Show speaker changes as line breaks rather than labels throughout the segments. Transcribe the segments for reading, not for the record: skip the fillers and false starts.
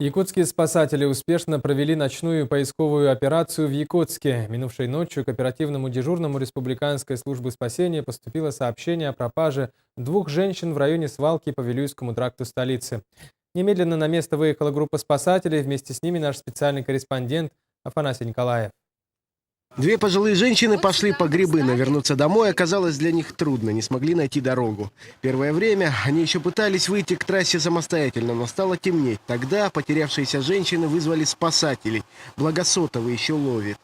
Якутские спасатели успешно провели ночную поисковую операцию в Якутске. Минувшей ночью к оперативному дежурному Республиканской службы спасения поступило сообщение о пропаже двух женщин в районе свалки по Вилюйскому тракту столицы. Немедленно на место выехала группа спасателей, вместе с ними наш специальный корреспондент Афанасий Николаев.
Две пожилые женщины пошли по грибы, но вернуться домой оказалось для них трудно, не смогли найти дорогу. Первое время они еще пытались выйти к трассе самостоятельно, но стало темнеть. Тогда потерявшиеся женщины вызвали спасателей. Благо сотовый еще ловит.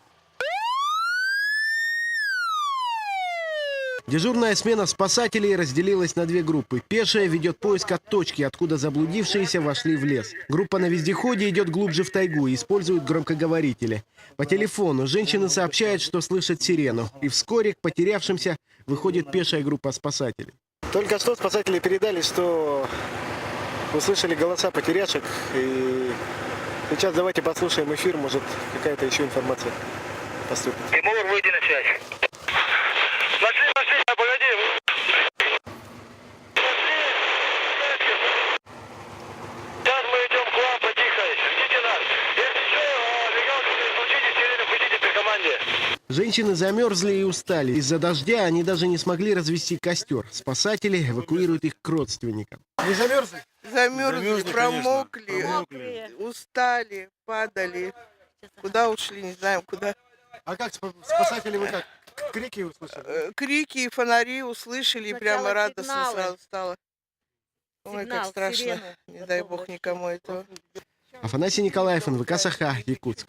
Дежурная смена спасателей разделилась на две группы. Пешая ведет поиск от точки, откуда заблудившиеся вошли в лес. Группа на вездеходе идет глубже в тайгу и использует громкоговорители. По телефону женщины сообщают, что слышат сирену. И вскоре к потерявшимся выходит пешая группа спасателей. Только что спасатели передали, что услышали голоса потеряшек. И сейчас давайте послушаем эфир, может какая-то еще информация поступит.
Тимур, выйди на связь. Нашли, погоди. Сейчас мы идем к вам потихо. Ждите нас. Если что, мигалки включите, сирену включите при команде.
Женщины замерзли и устали. Из-за дождя они даже не смогли развести костер. Спасатели эвакуируют их к родственникам. Не замерзли?
Замерзли, промокли, устали, падали. Куда ушли, не знаем куда.
А как спасатели вы как? Крики услышали?
Крики и фонари услышали, и прямо радостно сразу стало. Ой, как страшно. Не дай бог никому этого.
Афанасий Николаев, НВК «Саха», Якутск.